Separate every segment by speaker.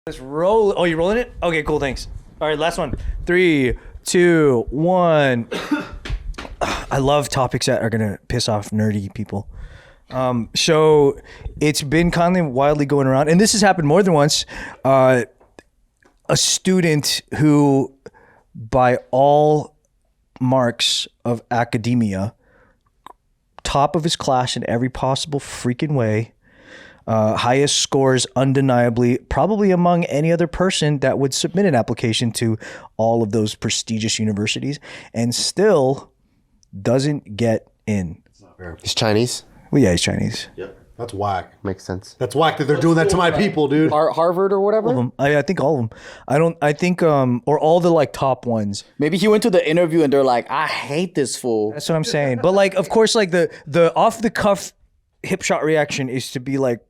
Speaker 1: Let's roll. Oh, you rolling it? Okay, cool. Thanks. All right, last one. 3, 2, 1. I love topics that are gonna piss off nerdy people. So it's been kind of wildly going around, and this has happened more than once. A student who, by all marks of academia, top of his class in every possible freaking way. Highest scores undeniably, probably among any other person that would submit an application to all of those prestigious universities, and still doesn't get in.
Speaker 2: He's Chinese.
Speaker 1: Well, yeah, he's Chinese.
Speaker 3: Yep. That's whack.
Speaker 2: Makes sense.
Speaker 3: That's whack that they're doing that to my people, dude.
Speaker 4: Harvard or whatever?
Speaker 1: All of them. I think all of them. I think or all the like top ones.
Speaker 4: Maybe he went to the interview and they're like, I hate this fool.
Speaker 1: That's what I'm saying. But like, of course, like the off the cuff hip shot reaction is to be like,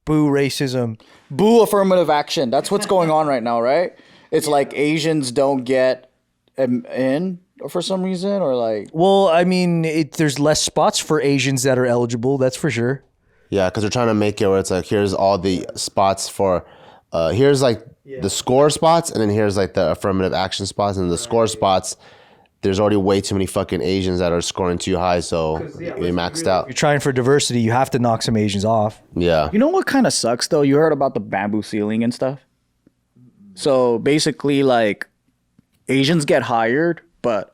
Speaker 1: boo racism.
Speaker 4: Boo affirmative action. That's what's going on right now, right? It's like Asians don't get in for some reason, or like...
Speaker 1: Well, I mean, there's less spots for Asians that are eligible, that's for sure.
Speaker 2: Yeah, because they're trying to make it where it's like, here's all the spots for... here's like the score spots, and then here's like the affirmative action spots, and the score spots... There's already way too many fucking Asians that are scoring too high, so we maxed out.
Speaker 1: You're trying for diversity, you have to knock some Asians off.
Speaker 2: Yeah.
Speaker 4: You know what kind of sucks, though? You heard about the bamboo ceiling and stuff? So basically, like, Asians get hired, but,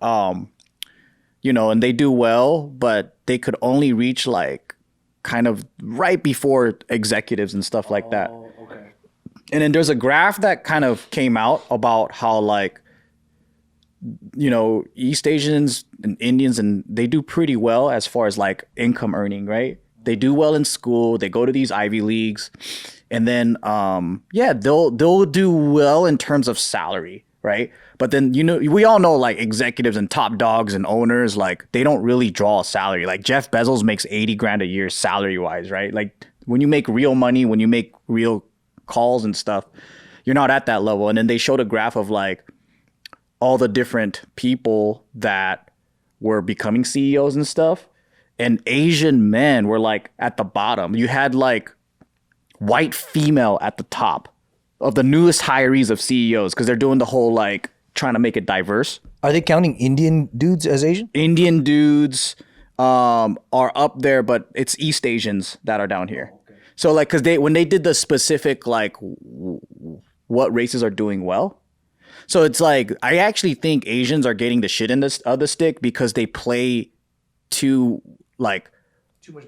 Speaker 4: you know, and they do well, but they could only reach, like, kind of right before executives and stuff like that. Okay. And then there's a graph that kind of came out about how, like, you know, East Asians and Indians, and they do pretty well as far as like income earning, right? They do well in school. They go to these Ivy Leagues, and then they'll do well in terms of salary, right? But then, you know, we all know like executives and top dogs and owners, like they don't really draw a salary. Like Jeff Bezos makes 80 grand a year salary wise, right? Like when you make real money, when you make real calls and stuff, you're not at that level. And then they showed a graph of like all the different people that were becoming CEOs and stuff. And Asian men were like at the bottom. You had like white female at the top of the newest hirees of CEOs because they're doing the whole like trying to make it diverse.
Speaker 1: Are they counting Indian dudes as Asian?
Speaker 4: Indian dudes are up there, but it's East Asians that are down here. Okay. So like, cause when they did the specific, like what races are doing well. So it's like, I actually think Asians are getting the shit in this other stick because they play too much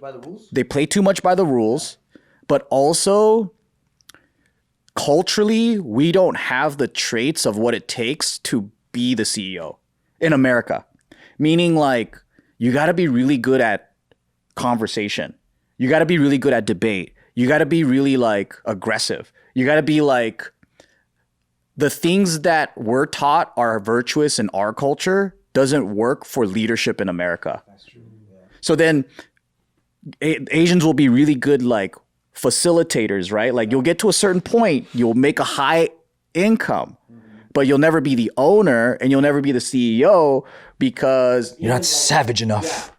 Speaker 4: by the rules. They play too much by the rules, but also culturally, we don't have the traits of what it takes to be the CEO in America. Meaning like, you got to be really good at conversation. You got to be really good at debate. You got to be really like aggressive. You got to be like, the things that we're taught are virtuous in our culture doesn't work for leadership in America. That's true. Yeah. So then Asians will be really good like facilitators, right? Like you'll get to a certain point, you'll make a high income, but you'll never be the owner and you'll never be the CEO because
Speaker 1: you're not savage enough.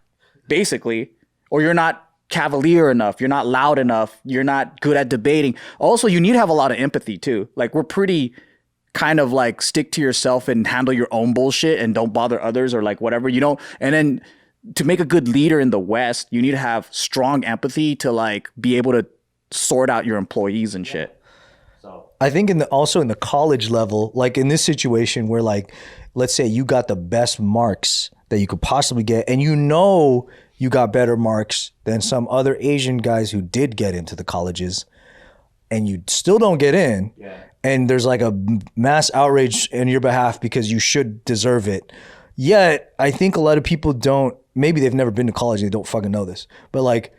Speaker 4: Basically, or you're not cavalier enough, you're not loud enough, you're not good at debating. Also, you need to have a lot of empathy too. Like we're pretty kind of like stick to yourself and handle your own bullshit and don't bother others or like whatever, you don't. And then to make a good leader in the West, you need to have strong empathy to like be able to sort out your employees and shit.
Speaker 1: So I think also in the college level, like in this situation where like, let's say you got the best marks that you could possibly get, and you know you got better marks than some other Asian guys who did get into the colleges, and you still don't get in. Yeah. And there's like a mass outrage in your behalf because you should deserve it. Yet, I think a lot of people don't, maybe they've never been to college, they don't fucking know this. But like,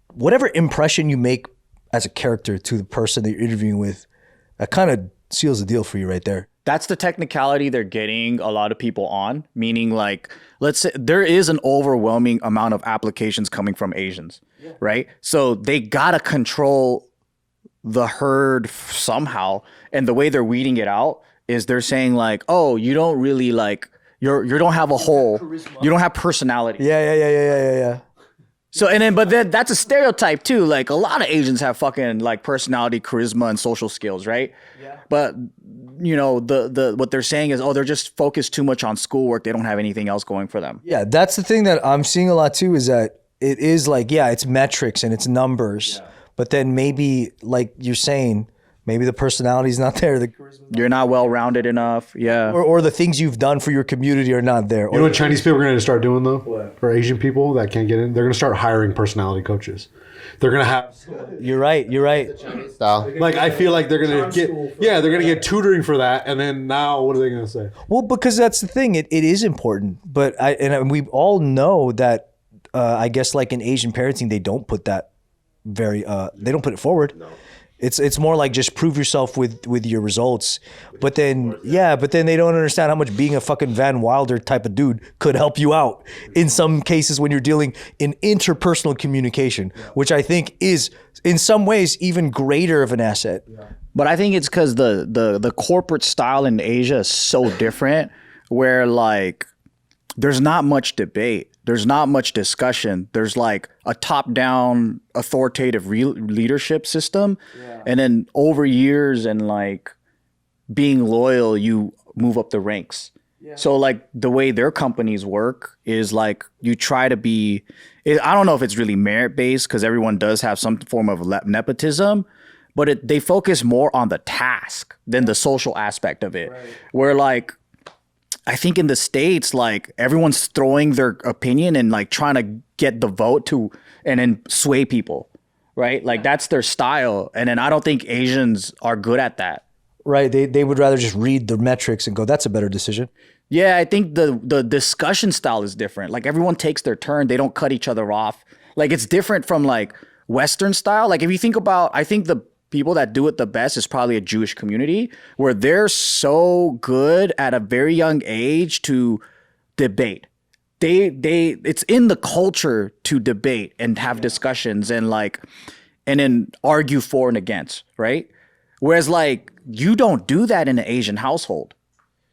Speaker 1: whatever impression you make as a character to the person that you're interviewing with, that kind of seals the deal for you right there.
Speaker 4: That's the technicality they're getting a lot of people on, meaning like, let's say there is an overwhelming amount of applications coming from Asians, right? So they gotta control the herd somehow, and the way they're weeding it out is they're saying like, oh, you don't really like you don't have a whole, you don't have personality.
Speaker 1: Yeah.
Speaker 4: So but then that's a stereotype too. Like a lot of Asians have fucking like personality, charisma, and social skills, right? Yeah. But you know, the what they're saying is, oh, they're just focused too much on schoolwork. They don't have anything else going for them.
Speaker 1: Yeah, that's the thing that I'm seeing a lot too, is that it is like, yeah, it's metrics and it's numbers, but then maybe like you're saying, maybe the personality's not there.
Speaker 4: You're not well-rounded enough. Yeah.
Speaker 1: Or the things you've done for your community are not there.
Speaker 3: You know what Chinese people are going to start doing though? What? For Asian people that can't get in, they're going to start hiring personality coaches. They're going to have.
Speaker 1: You're right.
Speaker 2: Style.
Speaker 3: Like I feel like they're going to get. Yeah, they're going to get tutoring for that, and then now what are they going to say?
Speaker 1: Well, because that's the thing. It is important, but we all know that. I guess like in Asian parenting, they don't put that they don't put it forward. No. It's more like just prove yourself with your results. But then they don't understand how much being a fucking Van Wilder type of dude could help you out in some cases when you're dealing in interpersonal communication, which I think is in some ways even greater of an asset. Yeah.
Speaker 4: But I think it's because the corporate style in Asia is so different, where like there's not much debate. There's not much discussion. There's like a top-down authoritative leadership system. Yeah. And then over years and like being loyal, you move up the ranks. Yeah. So like the way their companies work is like you try to be, I don't know if it's really merit-based because everyone does have some form of nepotism, but they focus more on the task than the social aspect of it. Right. Where like, I think in the States, like everyone's throwing their opinion and like trying to get the vote to and then sway people, right? Like that's their style. And then I don't think Asians are good at that.
Speaker 1: Right. They would rather just read the metrics and go, that's a better decision.
Speaker 4: Yeah, I think the discussion style is different. Like everyone takes their turn. They don't cut each other off. Like it's different from like Western style. Like if you think about, I think the people that do it the best is probably a Jewish community where they're so good at a very young age to debate. It's in the culture to debate and have discussions and then argue for and against, right? Whereas like you don't do that in an Asian household.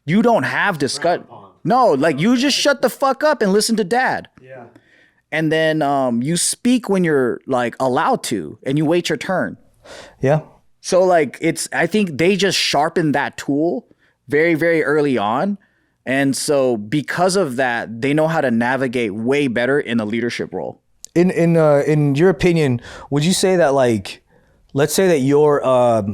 Speaker 4: You don't have discuss. No, like you just shut the fuck up and listen to dad. Yeah. And then you speak when you're like allowed to and you wait your turn.
Speaker 1: Yeah.
Speaker 4: So like I think they just sharpened that tool very, very early on. And so because of that, they know how to navigate way better in a leadership role.
Speaker 1: In your opinion, would you say that like, let's say that you're, a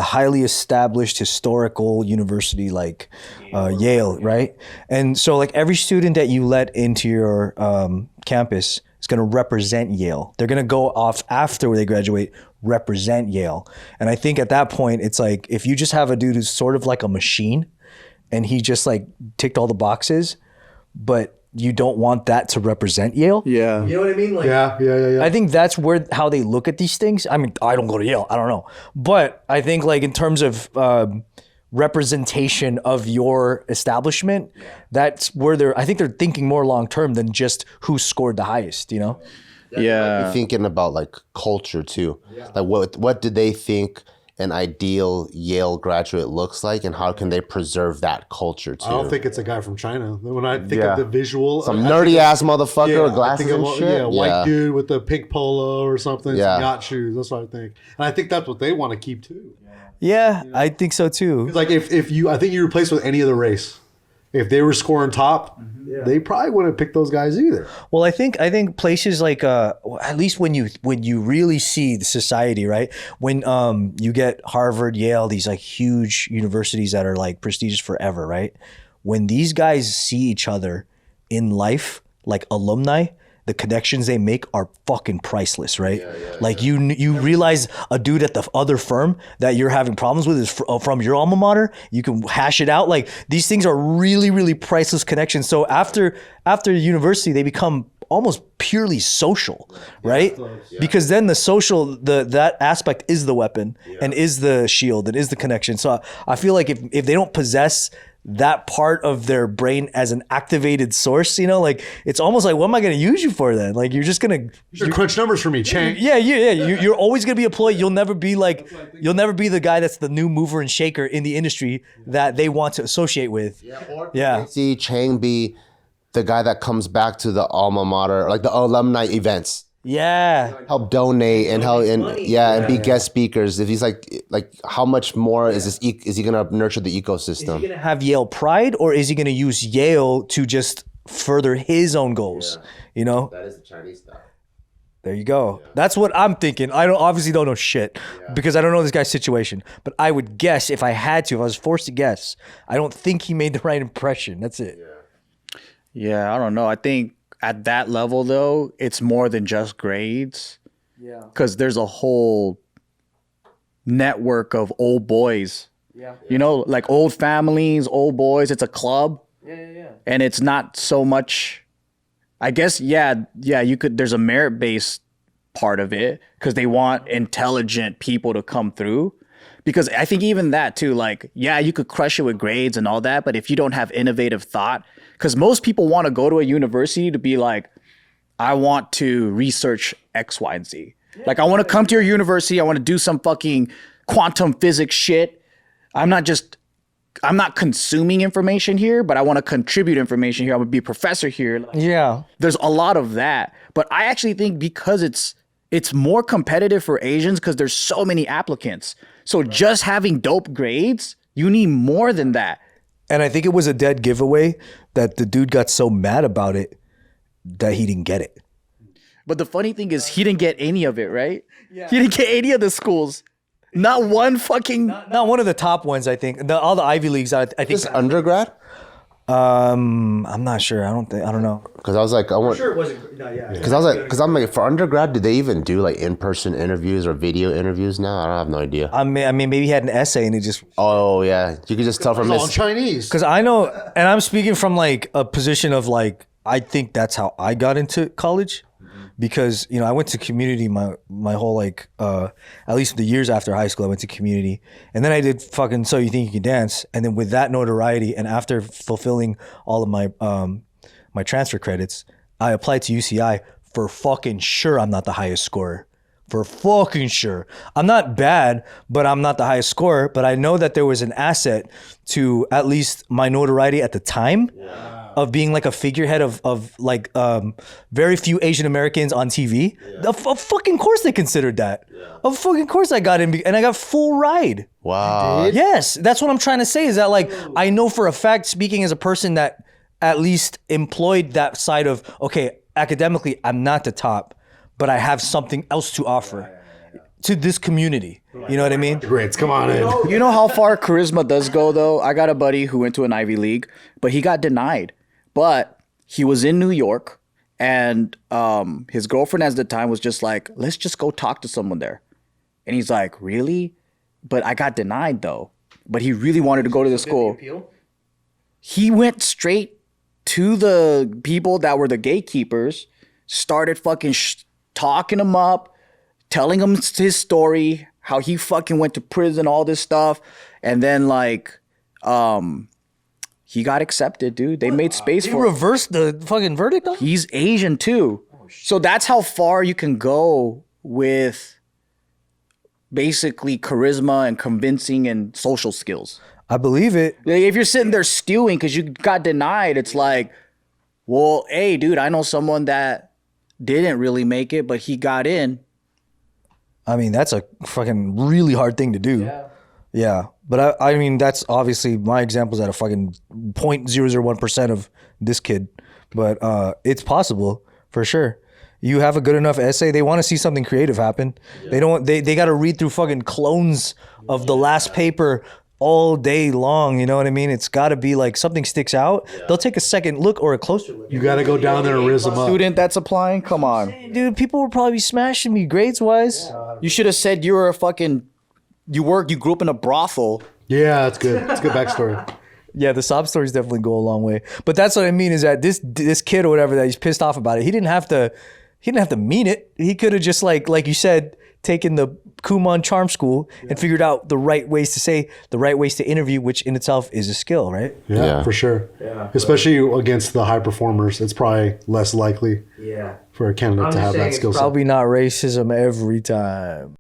Speaker 1: highly established historical university like Yale, right? And so like every student that you let into your campus is going to represent Yale. They're going to go off after they graduate, represent Yale. And I think at that point, it's like, if you just have a dude who's sort of like a machine and he just like ticked all the boxes, but you don't want that to represent Yale.
Speaker 4: Yeah.
Speaker 1: You know what I mean? Like,
Speaker 3: yeah.
Speaker 1: I think that's how they look at these things. I mean, I don't go to Yale. I don't know. But I think like in terms of representation of your establishment, that's where I think they're thinking more long-term than just who scored the highest, you know?
Speaker 2: Yeah. You're thinking about like culture too. Yeah. Like what do they think an ideal Yale graduate looks like and how can they preserve that culture too?
Speaker 3: I don't think it's a guy from China. When I think of the visual,
Speaker 2: some nerdy ass motherfucker with glasses and shit.
Speaker 3: Yeah, white dude with a pink polo or something, some yacht shoes. That's what I think. And I think that's what they want to keep too.
Speaker 1: Yeah, I think so too.
Speaker 3: Like if you, I think you replace with any other race. If they were scoring top, they probably wouldn't pick those guys either.
Speaker 1: Well, I think places like at least when you really see the society, right? When you get Harvard, Yale, these like huge universities that are like prestigious forever, right? When these guys see each other in life, like alumni, the connections they make are fucking priceless, right? Like you realize a dude at the other firm that you're having problems with is from your alma mater. You can hash it out. Like these things are really, really priceless connections. So after university, they become almost purely social, right? Because then the social, that aspect is the weapon and is the shield and is the connection. So I feel like if they don't possess that part of their brain as an activated source, you know, like it's almost like, what am I going to use you for then? Like you're just going to
Speaker 3: crunch numbers for me, Chang.
Speaker 1: Yeah. You're always going to be employed. You'll never be the guy that's the new mover and shaker in the industry that they want to associate with.
Speaker 2: See Chang be the guy that comes back to the alma mater, like the alumni events.
Speaker 1: Yeah.
Speaker 2: Help donate and help and be guest speakers. If he's like how much more is he gonna nurture the ecosystem?
Speaker 1: Is he gonna have Yale pride, or is he gonna use Yale to just further his own goals? You know?
Speaker 2: That is the Chinese stuff.
Speaker 1: There you go. Yeah. That's what I'm thinking. I obviously don't know shit because I don't know this guy's situation. But I would guess if I had to, if I was forced to guess, I don't think he made the right impression. That's it.
Speaker 4: Yeah, I don't know. I think at that level, though, it's more than just grades. Yeah. Because there's a whole network of old boys. Yeah. You know, like old families, old boys. It's a club. Yeah. And it's not so much... I guess, you could, there's a merit-based part of it because they want intelligent people to come through. Because I think even that too, like, yeah, you could crush it with grades and all that, but if you don't have innovative thought, because most people want to go to a university to be like, I want to research X, Y, and Z. Like, I want to come to your university, I want to do some fucking quantum physics shit. I'm not consuming information here, but I want to contribute information here. I'm going to be a professor here.
Speaker 1: Yeah.
Speaker 4: There's a lot of that. But I actually think because it's more competitive for Asians because there's so many applicants. So just having dope grades, you need more than that.
Speaker 1: And I think it was a dead giveaway that the dude got so mad about it that he didn't get it.
Speaker 4: But the funny thing is he didn't get any of it, right? Yeah. He didn't get any of the schools. Not one fucking...
Speaker 1: Not one of the top ones, I think. All the Ivy Leagues, I think...
Speaker 2: Is this undergrad?
Speaker 1: I'm not sure. I don't know.
Speaker 2: Because I was like,
Speaker 1: I'm sure it wasn't... No, yeah.
Speaker 2: Because I'm like, for undergrad, do they even do like in-person interviews or video interviews now? I don't have no idea.
Speaker 1: I mean, maybe he had an essay and it just...
Speaker 2: Oh, yeah. You could just tell from
Speaker 3: his... Chinese.
Speaker 1: Because I know, and I'm speaking from like a position of like, I think that's how I got into college. Because, you know, I went to community my whole like, at least the years after high school, I went to community. And then I did fucking So You Think You Can Dance. And then with that notoriety and after fulfilling all of my my transfer credits, I applied to UCI for fucking sure I'm not the highest scorer. For fucking sure. I'm not bad, but I'm not the highest scorer. But I know that there was an asset to at least my notoriety at the time. Yeah. Of being like a figurehead of like very few Asian Americans on TV. Yeah. Of fucking course they considered that. Yeah. Of fucking course I got in and I got full ride.
Speaker 2: Wow.
Speaker 1: Yes, that's what I'm trying to say is that like I know for a fact, speaking as a person that at least employed that side of, okay, academically I'm not the top, but I have something else to offer to this community. You know what I mean?
Speaker 3: Grades, come on in.
Speaker 4: You know how far charisma does go though? I got a buddy who went to an Ivy League, but he got denied. But he was in New York and his girlfriend at the time was just like, let's just go talk to someone there. And he's like, really? But I got denied though. But he really wanted to go to the school. He went straight to the people that were the gatekeepers, started fucking talking him up, telling him his story, how he fucking went to prison, all this stuff. And then like, he got accepted, dude. They made space for him.
Speaker 1: He reversed the fucking verdict though?
Speaker 4: He's Asian too. So that's how far you can go with basically charisma and convincing and social skills.
Speaker 1: I believe it.
Speaker 4: Like, if you're sitting there stewing because you got denied, it's like, well, hey, dude, I know someone that didn't really make it, but he got in.
Speaker 1: I mean, that's a fucking really hard thing to do. Yeah. But I mean, that's obviously my example's at a fucking 0.001% of this kid. But it's possible for sure. You have a good enough essay, they want to see something creative happen. Yeah. They got to read through fucking clones of the last paper all day long. You know what I mean? It's got to be like something sticks out. Yeah. They'll take a second look or a closer look.
Speaker 3: You got to go down there and riz them up.
Speaker 4: Student that's applying? Come on.
Speaker 1: Dude, people will probably be smashing me grades wise.
Speaker 4: Yeah. You should have said you were a fucking... You grew up in a brothel.
Speaker 3: Yeah, that's good. That's a good backstory.
Speaker 1: Yeah, the sob stories definitely go a long way. But that's what I mean is that this kid or whatever that he's pissed off about it, he didn't have to mean it. He could have just like you said, taken the Kumon charm school and figured out the right ways to say, the right ways to interview, which in itself is a skill, right?
Speaker 3: Yeah. For sure. Yeah. Especially against the high performers, it's probably less likely for a candidate to have that skill set.
Speaker 1: Probably not racism every time.